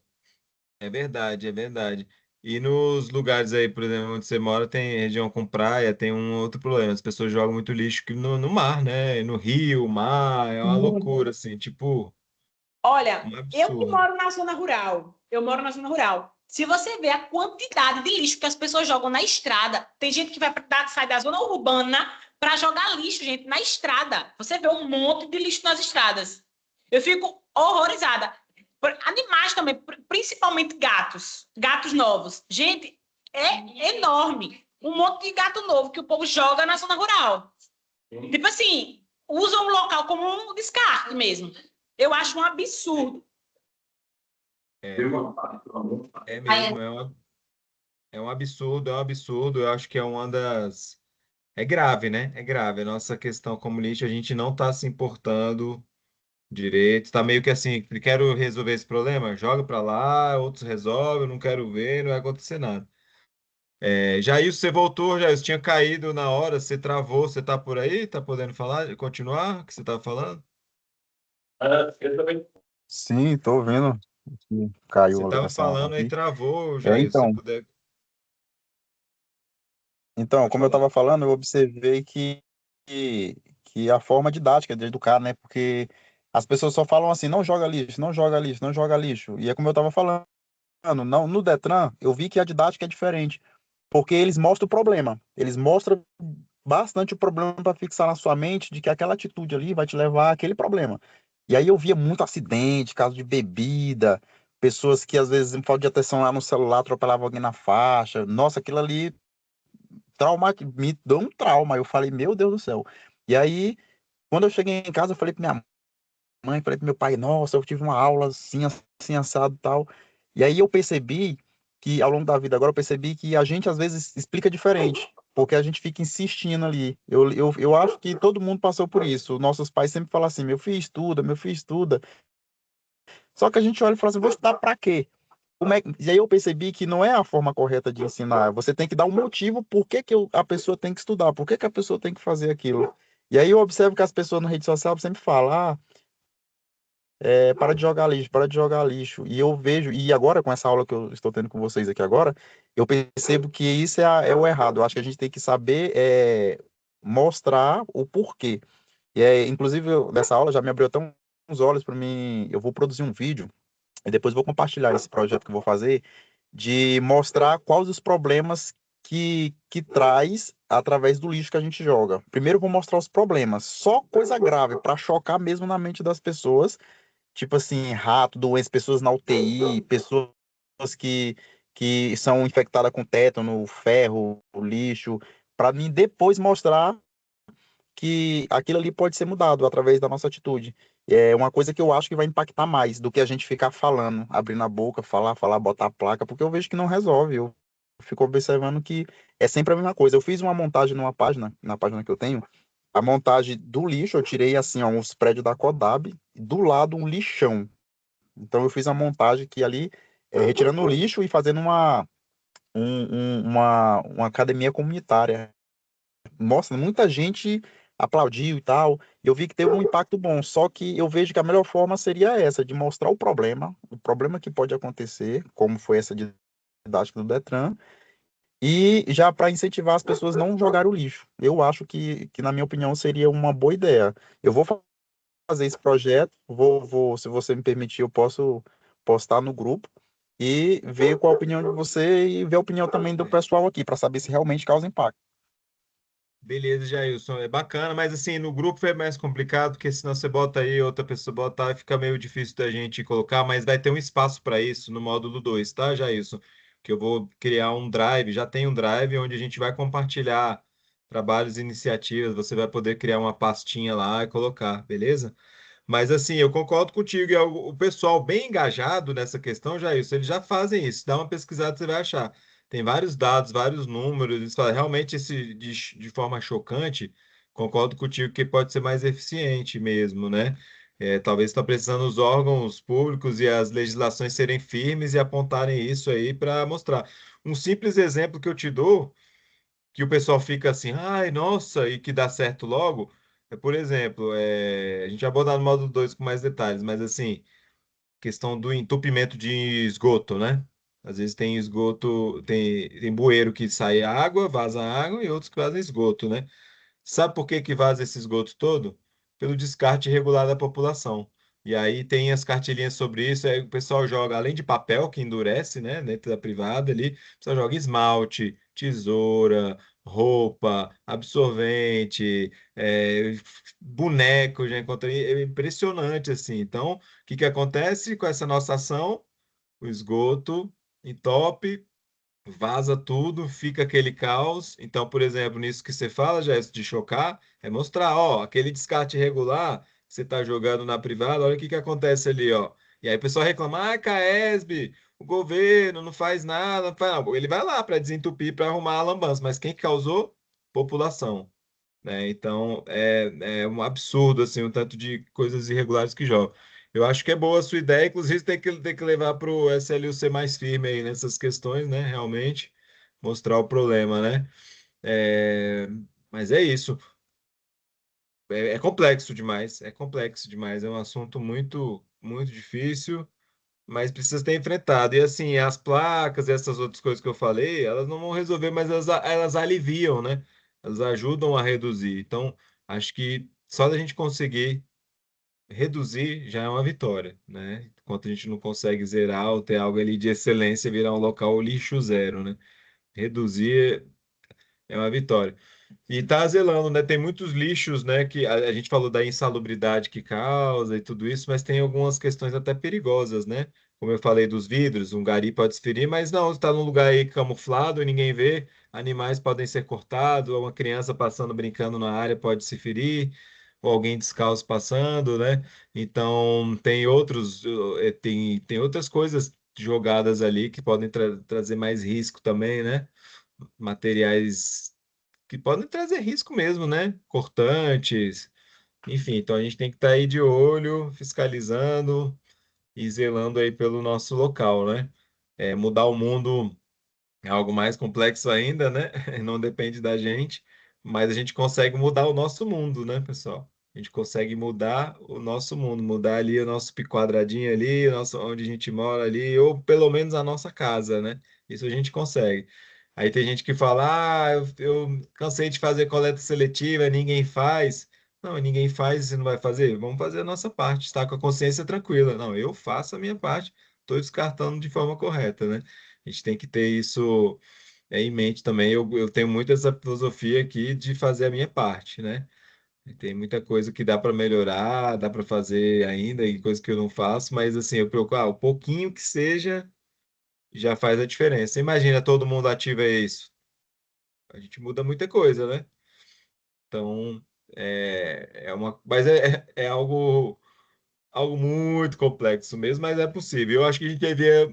é verdade, é verdade. E nos lugares aí, por exemplo, onde você mora, tem região com praia, tem um outro problema. As pessoas jogam muito lixo no mar, né? No rio, mar, é uma loucura, assim, tipo, Olha, um eu que absurdo. moro na zona rural, Eu moro na zona rural. Se você vê a quantidade de lixo que as pessoas jogam na estrada, tem gente que sai da zona urbana para jogar lixo, gente, na estrada. Você vê um monte de lixo nas estradas. Eu fico horrorizada. Animais também, principalmente gatos. Gatos novos. Gente, é enorme. Um monte de gato novo que o povo joga na zona rural. Tipo assim, usam o local como um descarte mesmo. Eu acho um absurdo. É mesmo, é um absurdo, é um absurdo. Eu acho que é uma das. É grave, né? É grave. A nossa questão como lixo, a gente não está se importando direito. Está meio que assim, quero resolver esse problema, joga para lá, outros resolvem, eu não quero ver, não vai acontecer nada. Jair, você voltou, Jair, você tinha caído na hora, você travou, você tá por aí? Tá podendo falar, continuar o que você estava falando? Eu também. Sim, tô vendo que caiu Você a estava ligação falando aí, aqui. travou, Jair, se você Então, puder, então, pode como eu falar. estava falando, eu observei que a forma didática de educar, né? Porque as pessoas só falam assim, não joga lixo, não joga lixo, não joga lixo. E é como eu estava falando, não, no Detran, eu vi que a didática é diferente, porque eles mostram o problema. Eles mostram bastante o problema para fixar na sua mente de que aquela atitude ali vai te levar àquele problema. E aí eu via muito acidente, caso de bebida, pessoas que às vezes, em falta de atenção lá no celular, atropelavam alguém na faixa. Nossa, aquilo ali me deu um trauma. Eu falei, meu Deus do céu. E aí, quando eu cheguei em casa, eu falei para minha mãe, falei para meu pai, nossa, eu tive uma aula assim, assim, assado e tal. E aí eu percebi que, ao longo da vida agora, eu percebi que a gente às vezes explica diferente, porque a gente fica insistindo ali. Eu acho que todo mundo passou por isso. Nossos pais sempre falam assim, meu filho estuda, meu filho estuda. Só que a gente olha e fala assim, vou estudar para quê? E aí eu percebi que não é a forma correta de ensinar. Você tem que dar um motivo por que a pessoa tem que estudar, por que a pessoa tem que fazer aquilo. E aí eu observo que as pessoas na rede social sempre falam, para de jogar lixo, para de jogar lixo. E eu vejo, e agora com essa aula que eu estou tendo com vocês aqui agora, eu percebo que isso é o errado. Eu acho que a gente tem que saber mostrar o porquê. E inclusive, nessa aula já me abriu até uns olhos para mim. Eu vou produzir um vídeo e depois vou compartilhar esse projeto que eu vou fazer, de mostrar quais os problemas que traz através do lixo que a gente joga. Primeiro eu vou mostrar os problemas, só coisa grave, para chocar mesmo na mente das pessoas, tipo assim, rato, doenças, pessoas na UTI, pessoas que são infectadas com tétano, ferro, lixo, para mim depois mostrar que aquilo ali pode ser mudado através da nossa atitude. É uma coisa que eu acho que vai impactar mais do que a gente ficar falando, abrindo a boca, falar, botar a placa, porque eu vejo que não resolve. Eu fico observando que é sempre a mesma coisa. Eu fiz uma montagem numa página, na página que eu tenho, a montagem do lixo, eu tirei assim, ó, uns prédios da Codab, e do lado um lixão. Então eu fiz a montagem que ali, retirando o lixo e fazendo uma academia comunitária. Nossa, muita gente aplaudiu e tal. E eu vi que teve um impacto bom. Só que eu vejo que a melhor forma seria essa, de mostrar o problema que pode acontecer, como foi essa didática do Detran, e já para incentivar as pessoas a não jogar o lixo. Eu acho que, na minha opinião, seria uma boa ideia. Eu vou fazer esse projeto, se você me permitir, eu posso postar no grupo e ver qual a opinião de você e ver a opinião também do pessoal aqui, para saber se realmente causa impacto. Beleza, Jailson, é bacana, mas assim, no grupo é mais complicado, porque senão você bota aí, outra pessoa bota, fica meio difícil da gente colocar, mas vai ter um espaço para isso no módulo 2, tá, Jailson? Que eu vou criar um drive, já tem um drive onde a gente vai compartilhar trabalhos e iniciativas, você vai poder criar uma pastinha lá e colocar, beleza? Mas assim, eu concordo contigo, e é o pessoal bem engajado nessa questão, Jailson, eles já fazem isso, dá uma pesquisada, você vai achar. Tem vários dados, vários números, eles falam, realmente esse de forma chocante, concordo contigo que pode ser mais eficiente mesmo, né? Talvez está precisando os órgãos públicos e as legislações serem firmes e apontarem isso aí para mostrar. Um simples exemplo que eu te dou, que o pessoal fica assim, ai, nossa, e que dá certo logo, por exemplo, a gente vai abordar no módulo 2 com mais detalhes, mas assim, questão do entupimento de esgoto, né? Às vezes tem esgoto, tem bueiro que sai água, vaza água, e outros que vazam esgoto, né? Sabe por que que vaza esse esgoto todo? Pelo descarte irregular da população. E aí tem as cartilhinhas sobre isso, aí o pessoal joga, além de papel, que endurece, né, dentro da privada ali, o pessoal joga esmalte, tesoura, roupa, absorvente, boneco, já encontrei, é impressionante, assim. Então, o que que acontece com essa nossa ação? O esgoto entope, vaza tudo, fica aquele caos. Então, por exemplo, nisso que você fala, já de chocar, é mostrar, ó, aquele descarte irregular que você está jogando na privada, olha o que que acontece ali, ó. E aí o pessoal reclama, ah, Caesb, o governo não faz nada, não faz nada. Ele vai lá para desentupir, para arrumar a lambança, mas quem que causou? População, né? Então, é um absurdo, assim, o tanto de coisas irregulares que jogam. Eu acho que é boa a sua ideia, inclusive tem que levar para o SLU ser mais firme aí nessas questões, né? Realmente, mostrar o problema, né? É, mas é isso. É complexo demais, é um assunto muito, muito difícil, mas precisa ser enfrentado. E assim, as placas e essas outras coisas que eu falei, elas não vão resolver, mas elas aliviam, né? Elas ajudam a reduzir. Então, acho que só da gente conseguir reduzir já é uma vitória, né? Enquanto a gente não consegue zerar ou ter algo ali de excelência, virar um local lixo zero, né? Reduzir é uma vitória. E tá zelando, né? Tem muitos lixos, né? Que a gente falou da insalubridade que causa e tudo isso, mas tem algumas questões até perigosas, né? Como eu falei dos vidros, um gari pode se ferir, mas não, está num lugar aí camuflado e ninguém vê. Animais podem ser cortados, ou uma criança passando, brincando na área pode se ferir, ou alguém descalço passando, né? Então tem tem outras coisas jogadas ali que podem trazer mais risco também, né? Materiais que podem trazer risco mesmo, né? Cortantes, enfim. Então a gente tem que estar aí de olho, fiscalizando e zelando aí pelo nosso local, né? Mudar o mundo é algo mais complexo ainda, né? Não depende da gente, mas a gente consegue mudar o nosso mundo, né, pessoal? A gente consegue mudar o nosso mundo, mudar ali o nosso quadradinho ali, onde a gente mora ali, ou pelo menos a nossa casa, né? Isso a gente consegue. Aí tem gente que fala, eu cansei de fazer coleta seletiva, ninguém faz. Não, ninguém faz, você não vai fazer? Vamos fazer a nossa parte, está com a consciência tranquila. Não, eu faço a minha parte, estou descartando de forma correta, né? A gente tem que ter isso em mente também. Eu tenho muito essa filosofia aqui de fazer a minha parte, né? E tem muita coisa que dá para melhorar, dá para fazer ainda, e coisa que eu não faço, mas assim, eu procuro, o pouquinho que seja já faz a diferença. Imagina todo mundo ativa isso. A gente muda muita coisa, né? Então, mas é algo muito complexo mesmo, mas é possível. Eu acho que a gente devia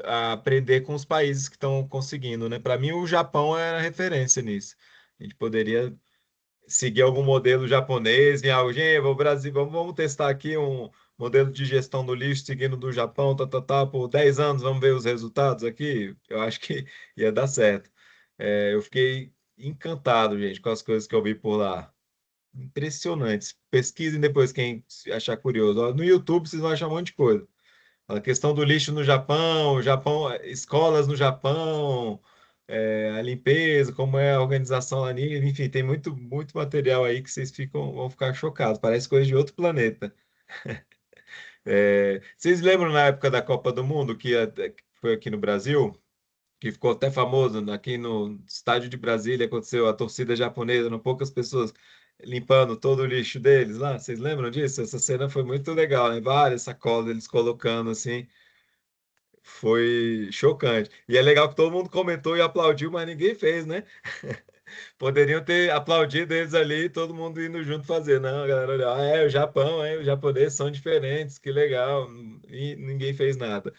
aprender com os países que estão conseguindo, né? Para mim, o Japão era referência nisso. A gente poderia seguir algum modelo japonês em algo, gente, o Brasil, vamos testar aqui um modelo de gestão do lixo seguindo do Japão, por 10 anos, vamos ver os resultados aqui. Eu acho que ia dar certo. Eu fiquei encantado, gente, com as coisas que eu vi por lá. Impressionantes. Pesquisem depois quem achar curioso. Ó, no YouTube vocês vão achar um monte de coisa. A questão do lixo no Japão, escolas no Japão, a limpeza, como é a organização lá, enfim, tem muito, muito material aí que vocês vão ficar chocados, parece coisa de outro planeta. Vocês lembram na época da Copa do Mundo, que foi aqui no Brasil, que ficou até famoso, aqui no estádio de Brasília, aconteceu a torcida japonesa, eram poucas pessoas limpando todo o lixo deles lá, vocês lembram disso? Essa cena foi muito legal, né? Várias sacolas eles colocando assim. Foi chocante. E é legal que todo mundo comentou e aplaudiu, mas ninguém fez, né? Poderiam ter aplaudido eles ali, todo mundo indo junto fazer. Não, a galera olhou, o Japão, os japoneses são diferentes, que legal. E ninguém fez nada.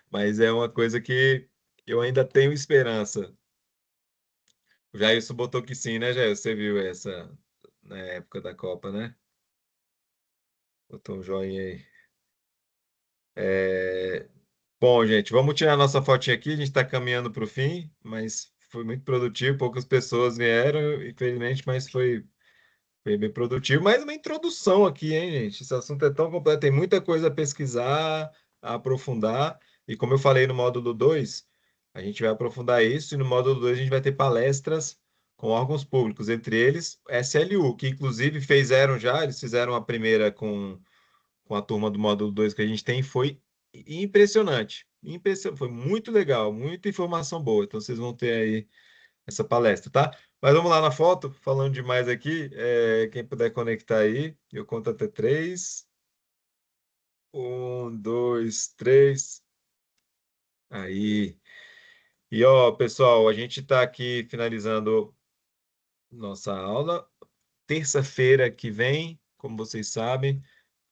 Mas é uma coisa que eu ainda tenho esperança. O Jailson botou que sim, né, Jailson? Você viu essa na época da Copa, né? Botou um joinha aí. É, Bom, gente, vamos tirar nossa fotinha aqui. A gente está caminhando para o fim, mas foi muito produtivo. Poucas pessoas vieram, infelizmente, mas foi bem produtivo. Mais uma introdução aqui, hein, gente? Esse assunto é tão completo, tem muita coisa a pesquisar, a aprofundar. E como eu falei no módulo 2, a gente vai aprofundar isso. E no módulo 2 a gente vai ter palestras com órgãos públicos, entre eles SLU, que inclusive eles fizeram a primeira com com a turma do módulo 2 que a gente tem foi impressionante. Foi muito legal, muita informação boa. Então, vocês vão ter aí essa palestra, tá? Mas vamos lá na foto, falando demais aqui. Quem puder conectar aí, eu conto até 3. 1, 2, 3. Aí. E, ó, pessoal, a gente está aqui finalizando nossa aula. Terça-feira que vem, como vocês sabem,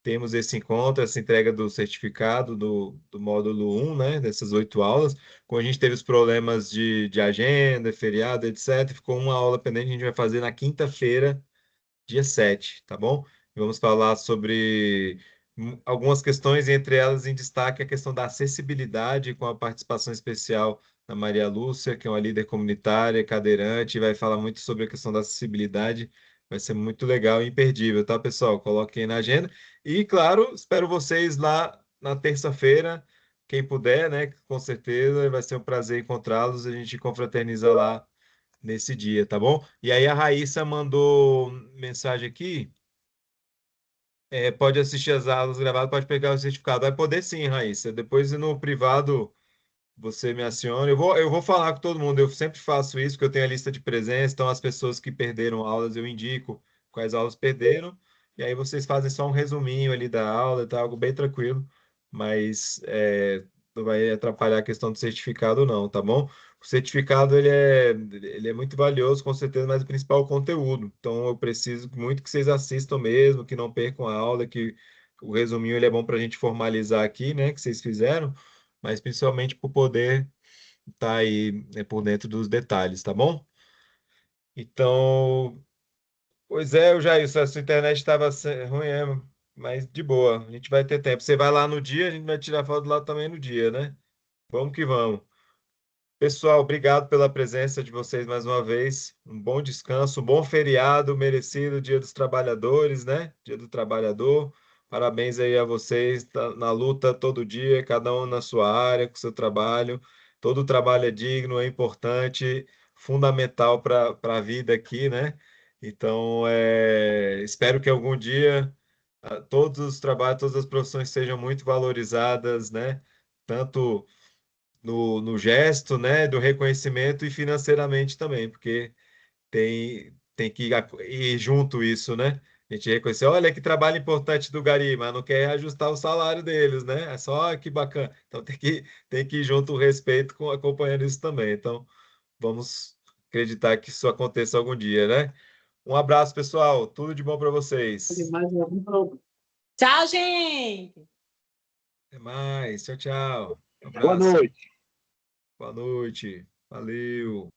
temos esse encontro, essa entrega do certificado do módulo 1, né, dessas 8 aulas. Como a gente teve os problemas de agenda, feriado, etc., ficou uma aula pendente, a gente vai fazer na quinta-feira, dia 7, tá bom? E vamos falar sobre algumas questões, entre elas em destaque a questão da acessibilidade, com a participação especial da Maria Lúcia, que é uma líder comunitária, cadeirante, e vai falar muito sobre a questão da acessibilidade. Vai ser muito legal e imperdível, tá, pessoal? Coloquem aí na agenda. E, claro, espero vocês lá na terça-feira, quem puder, né? Com certeza vai ser um prazer encontrá-los. A gente confraterniza lá nesse dia, tá bom? E aí a Raíssa mandou mensagem aqui. Pode assistir as aulas gravadas, pode pegar o certificado. Vai poder sim, Raíssa. Depois no privado você me aciona. Eu vou falar com todo mundo. Eu sempre faço isso, porque eu tenho a lista de presença. Então, as pessoas que perderam aulas, eu indico quais aulas perderam. E aí vocês fazem só um resuminho ali da aula, tá? Algo bem tranquilo. Mas não vai atrapalhar a questão do certificado, não, tá bom? O certificado ele é muito valioso, com certeza, mas o principal é o conteúdo. Então, eu preciso muito que vocês assistam mesmo, que não percam a aula, que o resuminho ele é bom para a gente formalizar aqui, né? Que vocês fizeram, mas principalmente por poder estar aí, né, por dentro dos detalhes, tá bom? Então, pois é, Jair, a sua internet estava ruim, mas de boa, a gente vai ter tempo. Você vai lá no dia, a gente vai tirar foto lá também no dia, né? Vamos que vamos. Pessoal, obrigado pela presença de vocês mais uma vez. Um bom descanso, um bom feriado merecido, Dia dos Trabalhadores, né? Dia do Trabalhador. Parabéns aí a vocês, tá na luta todo dia, cada um na sua área, com seu trabalho. Todo trabalho é digno, é importante, fundamental para a vida aqui, né? Então, espero que algum dia todos os trabalhos, todas as profissões sejam muito valorizadas, né? Tanto no gesto, né, do reconhecimento e financeiramente também, porque tem que ir junto isso, né? A gente reconhecer, olha que trabalho importante do Gari, mas não quer ajustar o salário deles, né? É só que bacana. Então tem que ir junto o respeito com acompanhando isso também. Então vamos acreditar que isso aconteça algum dia, né? Um abraço, pessoal. Tudo de bom para vocês. Tchau, gente! Até mais. Tchau, tchau. Um Boa abraço. noite. Boa noite. Valeu.